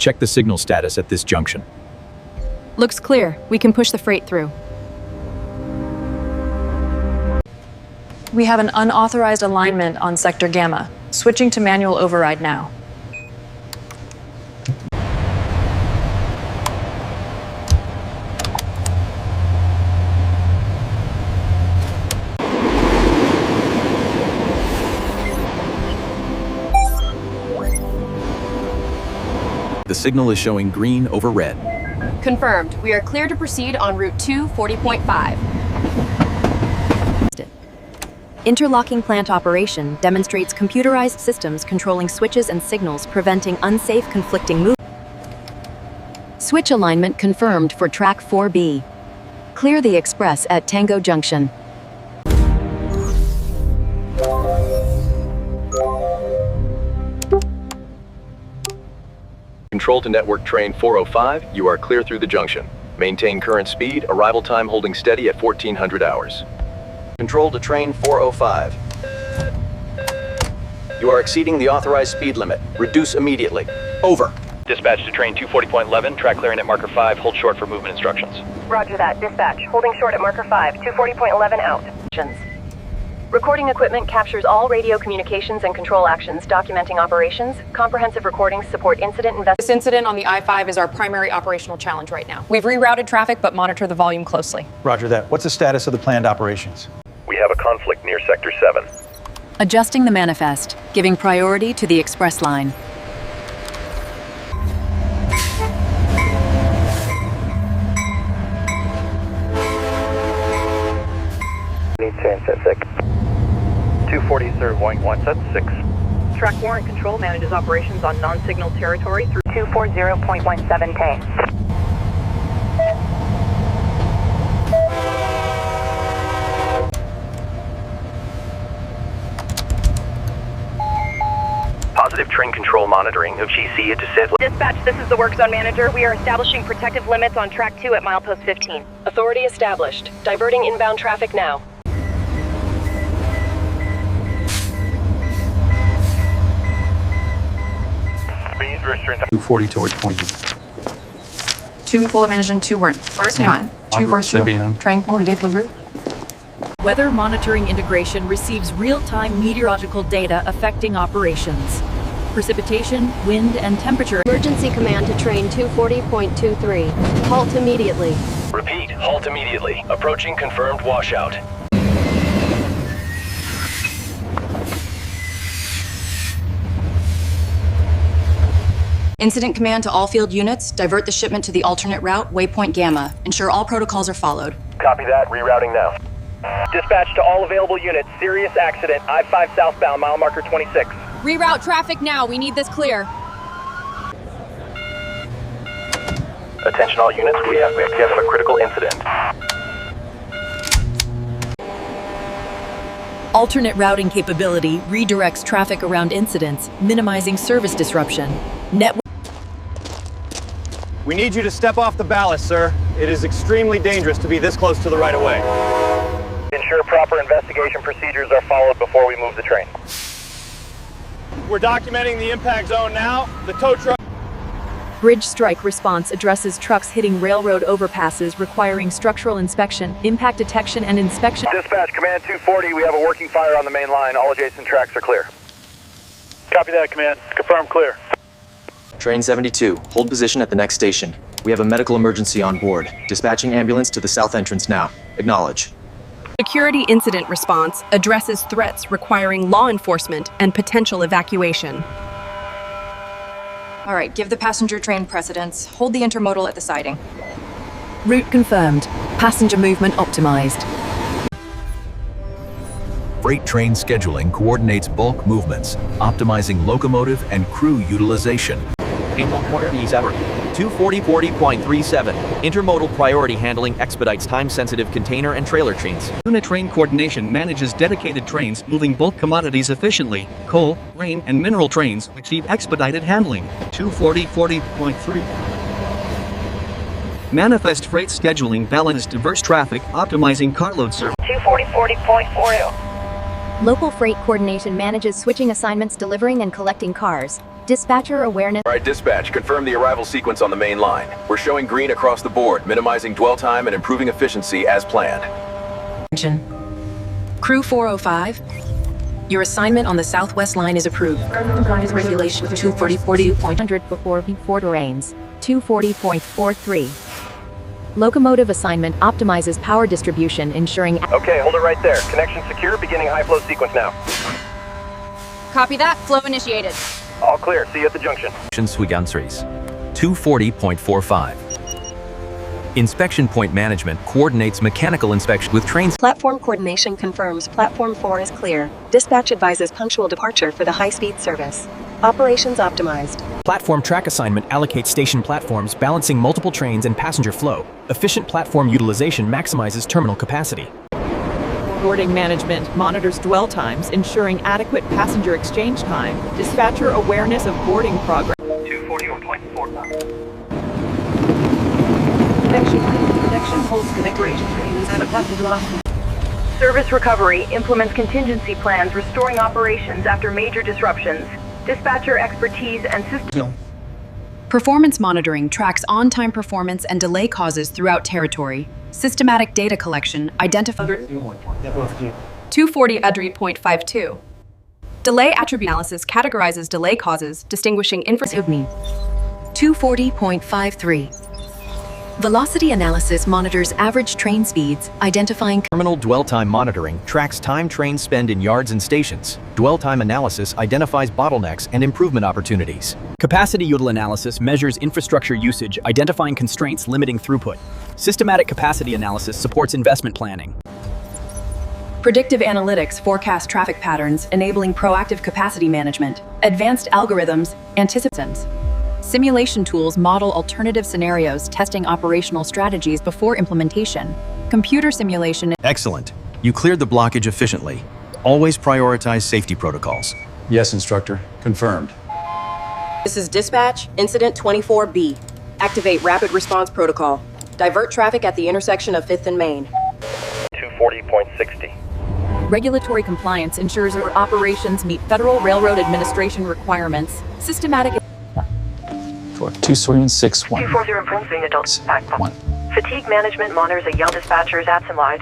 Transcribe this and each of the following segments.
Check the signal status at this junction. Looks clear. We can push the freight through. We have an unauthorized alignment on Sector Gamma. Switching to manual override now. The signal is showing green over red. Confirmed. We are clear to proceed on route 240.5. Interlocking plant operation demonstrates computerized systems controlling switches and signals, preventing unsafe conflicting movement. Switch alignment confirmed for track 4B. Clear the express at Tango Junction. Control to network train 405, you are clear through the junction. Maintain current speed, arrival time holding steady at 1400 hours. Control to train 405. You are exceeding the authorized speed limit. Reduce immediately. Over. Dispatch to train 240.11, track clearing at marker 5, hold short for movement instructions. Roger that. Dispatch. Holding short at marker 5, 240.11 out. Recording equipment captures all radio communications and control actions, documenting operations. Comprehensive recordings support incident investigation. This incident on the I-5 is our primary operational challenge right now. We've rerouted traffic, but monitor the volume closely. Roger that. What's the status of the planned operations? We have a conflict near Sector 7. Adjusting the manifest, giving priority to the express line. Need change at 6. 240 0.1 set 6. Track warrant control manages operations on non-signal territory through 240.17K. Positive train control monitoring of GC to set. Dispatch, this is the work zone manager. We are establishing protective limits on track 2 at milepost 15. Authority established. Diverting inbound traffic now. Speed restraint. 240 towards point. 2 full management, 2 weren't. First one. 2 first 2. Train 4 delivery. Weather monitoring integration receives real-time meteorological data affecting operations. Precipitation, wind, and temperature. Emergency command to train 240.23. Halt immediately. Repeat, halt immediately. Approaching confirmed washout. Incident command to all field units, divert the shipment to the alternate route, waypoint Gamma. Ensure all protocols are followed. Copy that, rerouting now. Dispatch to all available units, serious accident, I-5 southbound, mile marker 26. Reroute traffic now. We need this clear. Attention all units, we have a critical incident. Alternate routing capability redirects traffic around incidents, minimizing service disruption. We need you to step off the ballast, sir. It is extremely dangerous to be this close to the right-of-way. Ensure proper investigation procedures are followed before we move the train. We're documenting the impact zone now. The tow truck... Bridge strike response addresses trucks hitting railroad overpasses requiring structural inspection, impact detection, and inspection. Dispatch, command 240, we have a working fire on the main line. All adjacent tracks are clear. Copy that, command. Confirm clear. Train 72, hold position at the next station. We have a medical emergency on board. Dispatching ambulance to the south entrance now. Acknowledge. Security incident response addresses threats requiring law enforcement and potential evacuation. All right, give the passenger train precedence. Hold the intermodal at the siding. Route confirmed. Passenger movement optimized. Freight train scheduling coordinates bulk movements, optimizing locomotive and crew utilization. 240.37. Intermodal priority handling expedites time-sensitive container and trailer trains. Unit train coordination manages dedicated trains moving bulk commodities efficiently. Coal, grain, and mineral trains receive expedited handling. 240.3. Manifest freight scheduling balances diverse traffic, optimizing carload service. 240.40. Local freight coordination manages switching assignments, delivering and collecting cars. Dispatcher awareness. All right, dispatch, confirm the arrival sequence on the main line. We're showing green across the board, minimizing dwell time and improving efficiency as planned. Crew 405, your assignment on the Southwest line is approved. Compliance regulation 240.40.100 before terrains. 240.43. Locomotive assignment optimizes power distribution, ensuring... Okay, hold it right there. Connection secure, beginning high flow sequence now. Copy that. Flow initiated. All clear. See you at the junction. 240.45. Inspection point management coordinates mechanical inspection with trains. Platform coordination confirms Platform 4 is clear. Dispatch advises punctual departure for the high-speed service. Operations optimized. Platform track assignment allocates station platforms, balancing multiple trains and passenger flow. Efficient platform utilization maximizes terminal capacity. Boarding management monitors dwell times, ensuring adequate passenger exchange time. Dispatcher awareness of boarding progress. 241.4. Connection holds connectivity. Service recovery implements contingency plans restoring operations after major disruptions. Dispatcher expertise and system. Performance monitoring tracks on-time performance and delay causes throughout territory. Systematic data collection identifies 240.52. Delay attribute analysis categorizes delay causes, distinguishing 240.53. Velocity analysis monitors average train speeds, identifying... Terminal dwell time monitoring tracks time trains spend in yards and stations. Dwell time analysis identifies bottlenecks and improvement opportunities. Capacity util analysis measures infrastructure usage, identifying constraints limiting throughput. Systematic capacity analysis supports investment planning. Predictive analytics forecast traffic patterns, enabling proactive capacity management. Advanced algorithms anticipate. Simulation tools model alternative scenarios, testing operational strategies before implementation. Computer simulation. Excellent. You cleared the blockage efficiently. Always prioritize safety protocols. Yes, instructor. Confirmed. This is dispatch, incident 24B. Activate rapid response protocol. Divert traffic at the intersection of 5th and Main. 240.60. Regulatory compliance ensures our operations meet Federal Railroad Administration requirements. Systematic 24161. 240 Princeton adults. 1. Fatigue management monitors a yell dispatcher's absent line.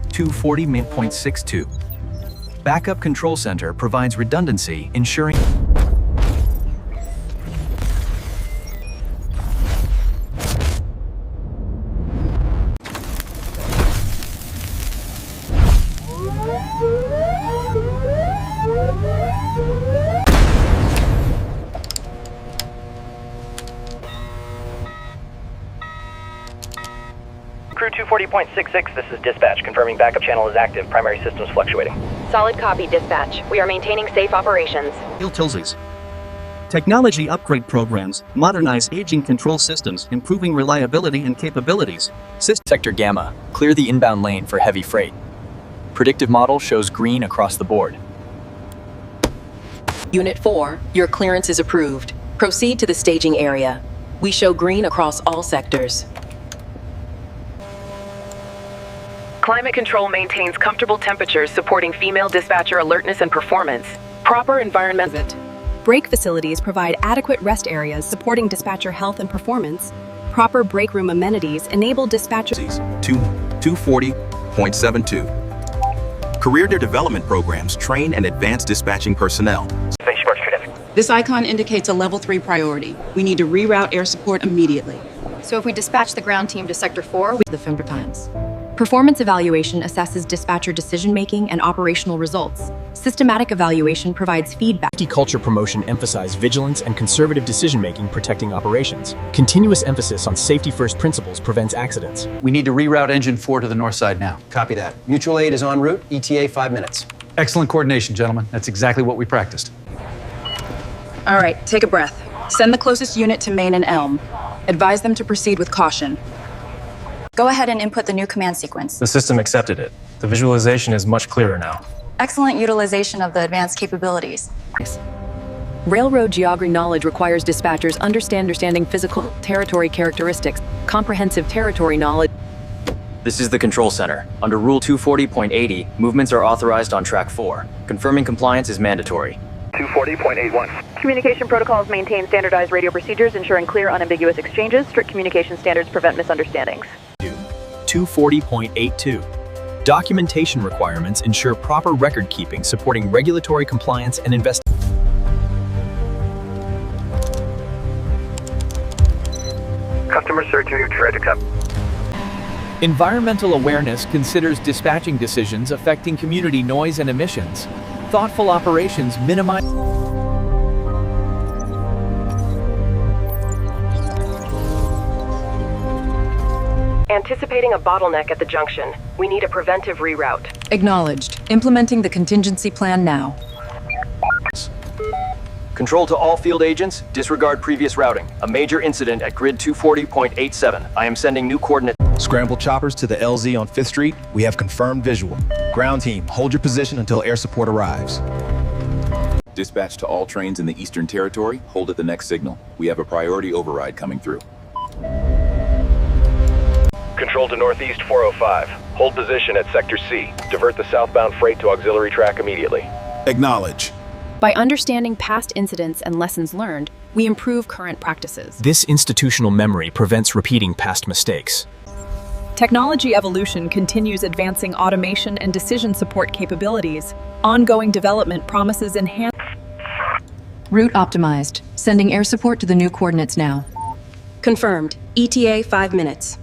240.62. Backup Control Center provides redundancy, ensuring... Crew 240.66, this is dispatch. Confirming backup channel is active. Primary systems fluctuating. Solid copy, dispatch. We are maintaining safe operations. Tilsies. Technology upgrade programs modernize aging control systems, improving reliability and capabilities. Sector Gamma, clear the inbound lane for heavy freight. Predictive model shows green across the board. Unit 4, your clearance is approved. Proceed to the staging area. We show green across all sectors. Climate control maintains comfortable temperatures, supporting female dispatcher alertness and performance. Proper environmental. Break facilities provide adequate rest areas, supporting dispatcher health and performance. Proper break room amenities enable dispatcher... 240.72. Career development programs train and advance dispatching personnel. This icon indicates a level 3 priority. We need to reroute air support immediately. So if we dispatch the ground team to Sector 4, the finger times. Performance evaluation assesses dispatcher decision-making and operational results. Systematic evaluation provides feedback. Culture promotion emphasize vigilance and conservative decision-making, protecting operations. Continuous emphasis on safety-first principles prevents accidents. We need to reroute engine 4 to the north side now. Copy that. Mutual aid is en route. ETA 5 minutes. Excellent coordination, gentlemen. That's exactly what we practiced. All right, take a breath. Send the closest unit to Main and Elm. Advise them to proceed with caution. Go ahead and input the new command sequence. The system accepted it. The visualization is much clearer now. Excellent utilization of the advanced capabilities. Railroad geography knowledge requires dispatchers understanding physical territory characteristics, comprehensive territory knowledge. This is the control center. Under Rule 240.80, movements are authorized on track 4. Confirming compliance is mandatory. 240.81. Communication protocols maintain standardized radio procedures, ensuring clear, unambiguous exchanges. Strict communication standards prevent misunderstandings. 240.82. Documentation requirements ensure proper record keeping, supporting regulatory compliance and investigation. Customer searching your try to come. Environmental awareness considers dispatching decisions affecting community noise and emissions. Thoughtful operations minimize. Anticipating a bottleneck at the junction, we need a preventive reroute. Acknowledged. Implementing the contingency plan now. Control to all field agents, disregard previous routing. A major incident at grid 240.87. I am sending new coordinates. Scramble choppers to the LZ on 5th Street. We have confirmed visual. Ground team, hold your position until air support arrives. Dispatch to all trains in the Eastern Territory, hold at the next signal. We have a priority override coming through. Control to Northeast 405. Hold position at Sector C. Divert the southbound freight to auxiliary track immediately. Acknowledge. By understanding past incidents and lessons learned, we improve current practices. This institutional memory prevents repeating past mistakes. Technology evolution continues advancing automation and decision support capabilities. Ongoing development promises enhanced. Route optimized. Sending air support to the new coordinates now. Confirmed. ETA 5 minutes.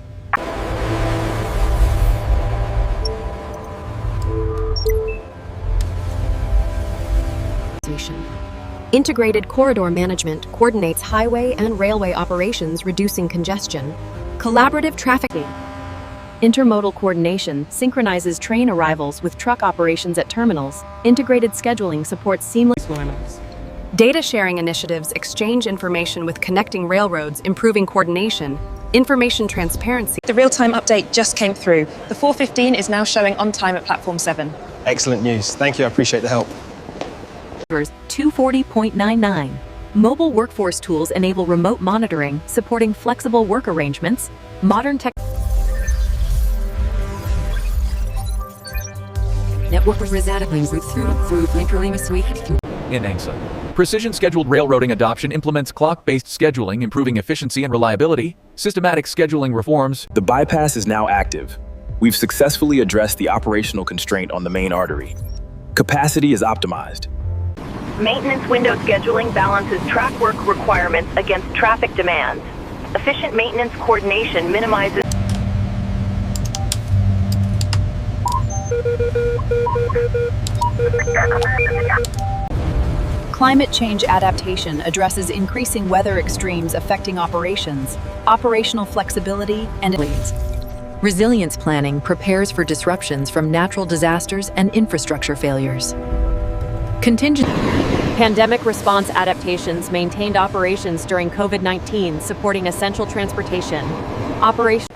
Integrated corridor management coordinates highway and railway operations, reducing congestion. Collaborative trafficking. Intermodal coordination synchronizes train arrivals with truck operations at terminals. Integrated scheduling supports seamless movements. Data sharing initiatives exchange information with connecting railroads, improving coordination. Information transparency. The real-time update just came through. The 415 is now showing on time at Platform 7. Excellent news. Thank you. I appreciate the help. 240.99. Mobile workforce tools enable remote monitoring, supporting flexible work arrangements. Modern tech. Network resetting through In ANSA, precision scheduled railroading adoption implements clock-based scheduling, improving efficiency and reliability. Systematic scheduling reforms. The bypass is now active. We've successfully addressed the operational constraint on the main artery. Capacity is optimized. Maintenance window scheduling balances track work requirements against traffic demands. Efficient maintenance coordination minimizes. Climate change adaptation addresses increasing weather extremes affecting operations, operational flexibility, and Resilience planning prepares for disruptions from natural disasters and infrastructure failures. Contingent. Pandemic response adaptations maintained operations during COVID-19, supporting essential transportation. Operation.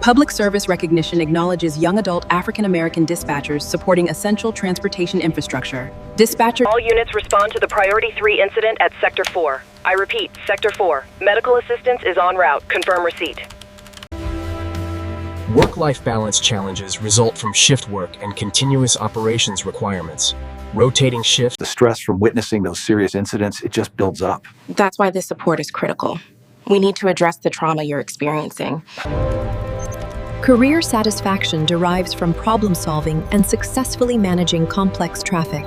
Public service recognition acknowledges young adult African American dispatchers supporting essential transportation infrastructure. Dispatcher. All units respond to the Priority 3 incident at Sector 4. I repeat, Sector 4. Medical assistance is en route. Confirm receipt. Work-life balance challenges result from shift work and continuous operations requirements. Rotating shifts. The stress from witnessing those serious incidents, it just builds up. That's why this support is critical. We need to address the trauma you're experiencing. Career satisfaction derives from problem solving and successfully managing complex traffic.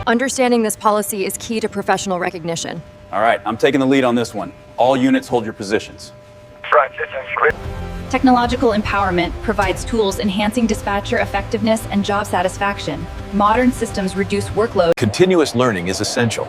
Understanding this policy is key to professional recognition. All right, I'm taking the lead on this one. All units hold your positions. Technological empowerment provides tools enhancing dispatcher effectiveness and job satisfaction. Modern systems reduce workload. Continuous learning is essential.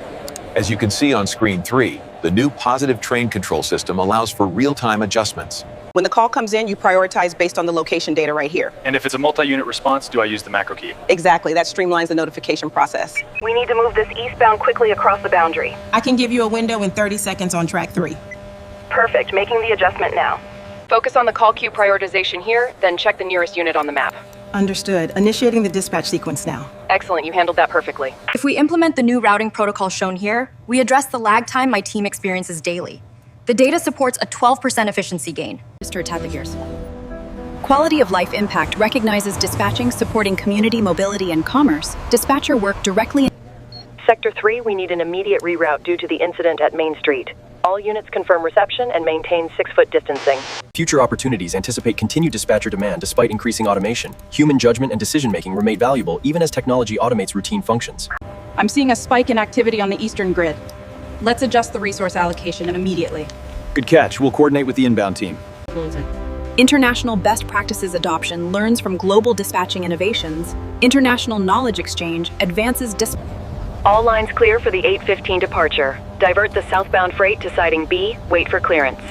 As you can see on screen 3, the new positive train control system allows for real-time adjustments. When the call comes in, you prioritize based on the location data right here. And if it's a multi-unit response, do I use the macro key? Exactly, that streamlines the notification process. We need to move this eastbound quickly across the boundary. I can give you a window in 30 seconds on track 3. Perfect, making the adjustment now. Focus on the call queue prioritization here, then check the nearest unit on the map. Understood. Initiating the dispatch sequence now. Excellent, you handled that perfectly. If we implement the new routing protocol shown here, we address the lag time my team experiences daily. The data supports a 12% efficiency gain. Mr. Gears. Quality of life impact recognizes dispatching supporting community mobility and commerce. Dispatcher work directly. Sector 3, we need an immediate reroute due to the incident at Main Street. All units confirm reception and maintain 6-foot distancing. Future opportunities anticipate continued dispatcher demand despite increasing automation. Human judgment and decision-making remain valuable even as technology automates routine functions. I'm seeing a spike in activity on the eastern grid. Let's adjust the resource allocation immediately. Good catch. We'll coordinate with the inbound team. International best practices adoption learns from global dispatching innovations. International knowledge exchange advances All lines clear for the 8:15 departure. Divert the southbound freight to siding B, wait for clearance.